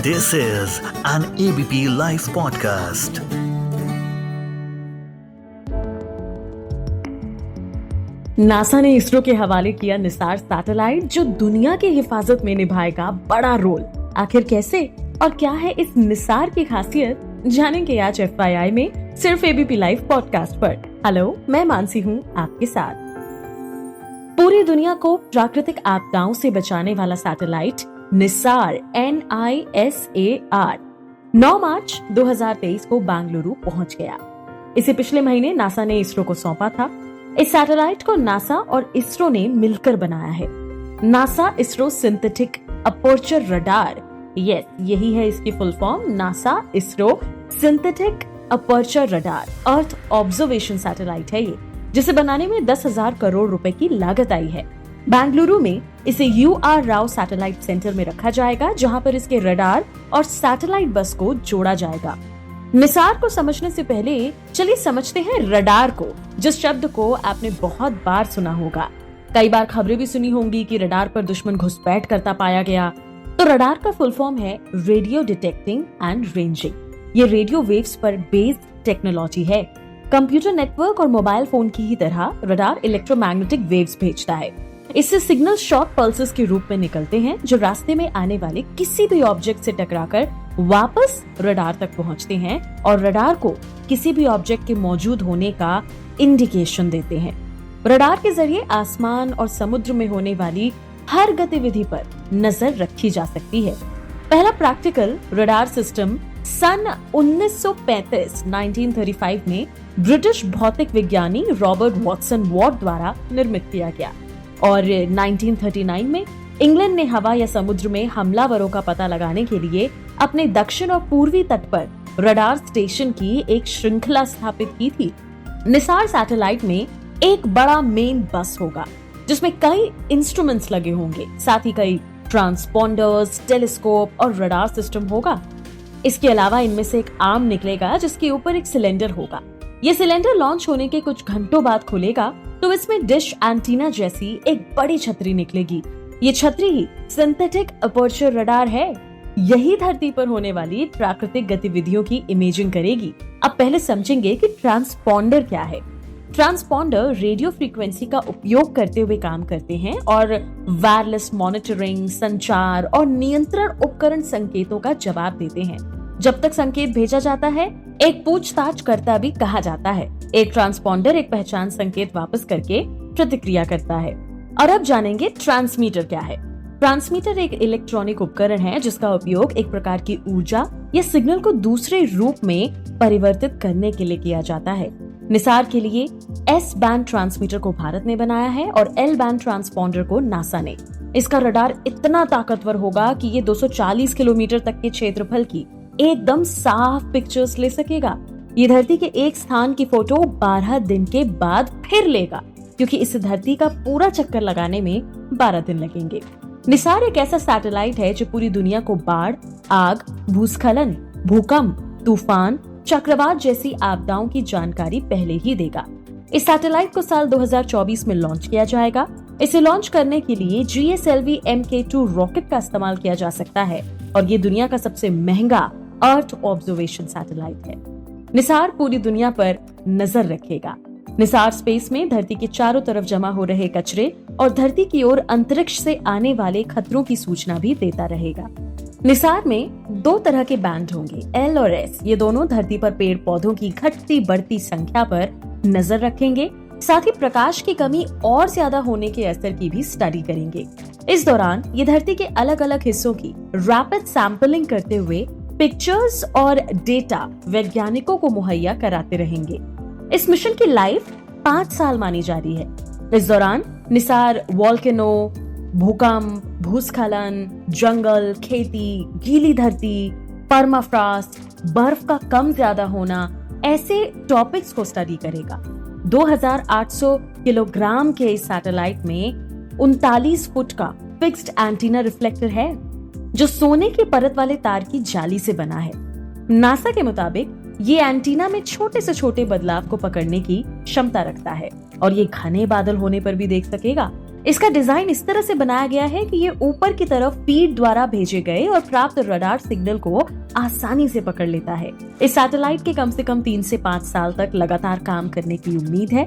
This is an ABP Life podcast. NASA ने इसरो के हवाले किया निसार सैटेलाइट, जो दुनिया की हिफाजत में निभाएगा बड़ा रोल। आखिर कैसे और क्या है इस निसार की खासियत, जानेंगे आज FYI में सिर्फ ABP लाइव पॉडकास्ट पर। हेलो, मैं मानसी हूँ आपके साथ। पूरी दुनिया को प्राकृतिक आपदाओं से बचाने वाला सैटेलाइट निसार NISAR 9 मार्च 2023 को बेंगलुरु पहुंच गया। इसे पिछले महीने नासा ने इसरो को सौंपा था। इस सैटेलाइट को नासा और इसरो ने मिलकर बनाया है। NASA ISRO synthetic aperture radar, yes यही है इसकी full form, NASA ISRO synthetic aperture radar earth observation satellite है ये, जिसे बनाने में 10,000 करोड़ रुपए की लागत आई है। बेंगलुरु में इसे UR राव सैटेलाइट सेंटर में रखा जाएगा, जहां पर इसके रडार और सैटेलाइट बस को जोड़ा जाएगा। निसार को समझने से पहले चलिए समझते हैं रडार को, जिस शब्द को आपने बहुत बार सुना होगा। कई बार खबरें भी सुनी होंगी कि रडार पर दुश्मन घुसपैठ करता पाया गया। तो रडार का फुल फॉर्म है रेडियो डिटेक्टिंग एंड रेंजिंग। ये रेडियो वेव्स पर बेस्ड टेक्नोलॉजी है। कंप्यूटर नेटवर्क और मोबाइल फोन की ही तरह रडार इलेक्ट्रोमैग्नेटिक वेव्स भेजता है। इससे सिग्नल शॉर्ट पल्सेस के रूप में निकलते हैं, जो रास्ते में आने वाले किसी भी ऑब्जेक्ट से टकराकर वापस रडार तक पहुंचते हैं और रडार को किसी भी ऑब्जेक्ट के मौजूद होने का इंडिकेशन देते हैं। रडार के जरिए आसमान और समुद्र में होने वाली हर गतिविधि पर नजर रखी जा सकती है। पहला प्रैक्टिकल रडार सिस्टम सन 1935 में ब्रिटिश भौतिक विज्ञानी रॉबर्ट वॉटसन वॉट द्वारा निर्मित किया गया और 1939 में इंग्लैंड ने हवा या समुद्र में हमलावरों का पता लगाने के लिए अपने दक्षिण और पूर्वी तट पर रडार स्टेशन की एक श्रृंखला स्थापित की थी। निसार सैटेलाइट में एक बड़ा मेन बस होगा, जिसमें कई इंस्ट्रूमेंट्स लगे होंगे, साथ ही कई ट्रांसपॉन्डर्स, टेलीस्कोप और रडार सिस्टम होगा। इसके अलावा इनमें से एक आर्म निकलेगा, जिसके ऊपर एक सिलेंडर होगा। ये सिलेंडर लॉन्च होने के कुछ घंटों बाद खुलेगा तो इसमें डिश एंटीना जैसी एक बड़ी छतरी निकलेगी। ये छतरी ही सिंथेटिक अपर्चर रडार है। यही धरती पर होने वाली प्राकृतिक गतिविधियों की इमेजिंग करेगी। अब पहले समझेंगे कि ट्रांसपॉन्डर क्या है। ट्रांसपॉन्डर रेडियो फ्रीक्वेंसी का उपयोग करते हुए काम करते हैं और वायरलेस मॉनिटरिंग, संचार और नियंत्रण उपकरण संकेतों का जवाब देते हैं। जब तक संकेत भेजा जाता है, एक पूछताछ करता भी कहा जाता है। एक ट्रांसपॉन्डर एक पहचान संकेत वापस करके प्रतिक्रिया करता है। और अब जानेंगे ट्रांसमीटर क्या है। ट्रांसमीटर एक इलेक्ट्रॉनिक उपकरण है, जिसका उपयोग एक प्रकार की ऊर्जा या सिग्नल को दूसरे रूप में परिवर्तित करने के लिए किया जाता है। निसार के लिए S बैंड ट्रांसमीटर को भारत ने बनाया है और L बैंड ट्रांसपॉन्डर को नासा ने। इसका रडार इतना ताकतवर होगा कि ये 240 किलोमीटर तक के क्षेत्रफल की एकदम साफ पिक्चर्स ले सकेगा। ये धरती के एक स्थान की फोटो 12 दिन के बाद फिर लेगा, क्योंकि इस धरती का पूरा चक्कर लगाने में 12 दिन लगेंगे। निसार एक ऐसा सैटेलाइट है जो पूरी दुनिया को बाढ़, आग, भूस्खलन, भूकंप, तूफान, चक्रवात जैसी आपदाओं की जानकारी पहले ही देगा। इस सैटेलाइट को साल 2024 में लॉन्च किया जाएगा। इसे लॉन्च करने के लिए GSLV Mk2 रॉकेट का इस्तेमाल किया जा सकता है और ये दुनिया का सबसे महंगा अर्थ ऑब्जर्वेशन सैटेलाइट है। निसार पूरी दुनिया पर नजर रखेगा। निसार स्पेस में धरती के चारों तरफ जमा हो रहे कचरे और धरती की ओर अंतरिक्ष से आने वाले खतरों की सूचना भी देता रहेगा। निसार में 2 तरह के बैंड होंगे, L और S। ये दोनों धरती पर पेड़ पौधों की घटती बढ़ती संख्या पर नजर रखेंगे, साथ ही प्रकाश की कमी और ज्यादा होने के असर की भी स्टडी करेंगे। इस दौरान ये धरती के अलग अलग हिस्सों की रैपिड सैंपलिंग करते हुए पिक्चर्स और डेटा वैज्ञानिकों को मुहैया कराते रहेंगे। इस मिशन की लाइफ 5 साल मानी जा रही है। इस दौरान निसार वोल्केनो, भूकंप, भूस्खलन, जंगल, खेती, गीली धरती, परमाफ्रॉस्ट, बर्फ का कम ज्यादा होना, ऐसे टॉपिक्स को स्टडी करेगा। 2800 किलोग्राम के इस सैटेलाइट में 39 फुट का फिक्स्ड एंटीना रिफ्लेक्टर है, जो सोने की परत वाले तार की जाली से बना है। नासा के मुताबिक ये एंटीना में छोटे से छोटे बदलाव को पकड़ने की क्षमता रखता है और ये घने बादल होने पर भी देख सकेगा। इसका डिजाइन इस तरह से बनाया गया है कि ये ऊपर की तरफ फीड द्वारा भेजे गए और प्राप्त रडार सिग्नल को आसानी से पकड़ लेता है। इस सैटेलाइट के कम से कम 3 से 5 साल तक लगातार काम करने की उम्मीद है।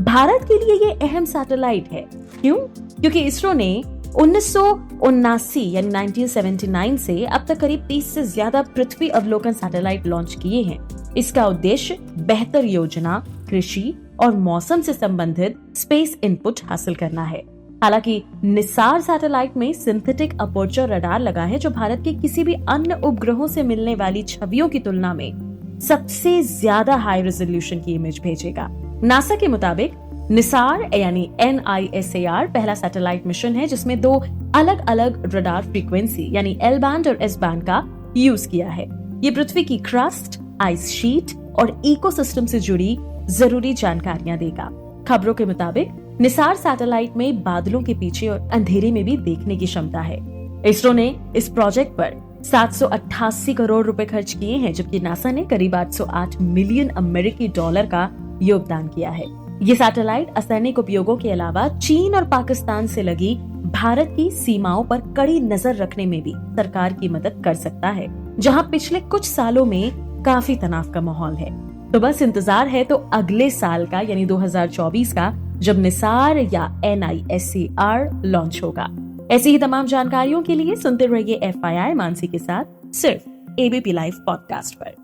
भारत के लिए ये अहम सैटेलाइट है। क्यों? क्योंकि इसरो ने 1979 यानी 1979 से अब तक करीब 30 से ज्यादा पृथ्वी अवलोकन सैटेलाइट लॉन्च किए हैं। इसका उद्देश्य बेहतर योजना, कृषि और मौसम से संबंधित स्पेस इनपुट हासिल करना है। हालांकि निसार सैटेलाइट में सिंथेटिक अपर्चर रडार लगा है, जो भारत के किसी भी अन्य उपग्रहों से मिलने वाली छवियों की तुलना में सबसे ज्यादा हाई रेजोल्यूशन की इमेज भेजेगा। नासा के मुताबिक निसार यानी NISAR पहला सैटेलाइट मिशन है जिसमें 2 अलग अलग रडार फ्रीक्वेंसी यानी L बैंड और S बैंड का यूज किया है। ये पृथ्वी की क्रस्ट, आइस शीट और इकोसिस्टम से जुड़ी जरूरी जानकारियां देगा। खबरों के मुताबिक निसार सैटेलाइट में बादलों के पीछे और अंधेरे में भी देखने की क्षमता है। इसरो ने इस प्रोजेक्ट पर 788 करोड़ रुपए खर्च किए हैं, जबकि नासा ने करीब 808 मिलियन अमेरिकी डॉलर का योगदान किया है। ये सैटेलाइट असैनिक उपयोगों के अलावा चीन और पाकिस्तान से लगी भारत की सीमाओं पर कड़ी नजर रखने में भी सरकार की मदद कर सकता है, जहां पिछले कुछ सालों में काफी तनाव का माहौल है। तो बस इंतजार है तो अगले साल का यानी 2024 का, जब निसार या NISAR लॉन्च होगा। ऐसी ही तमाम जानकारियों के लिए सुनते रहिए FYI मानसी के साथ सिर्फ ABP लाइव पॉडकास्ट पर।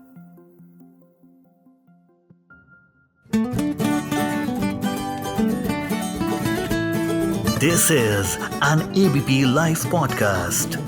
This is an ABP Live podcast.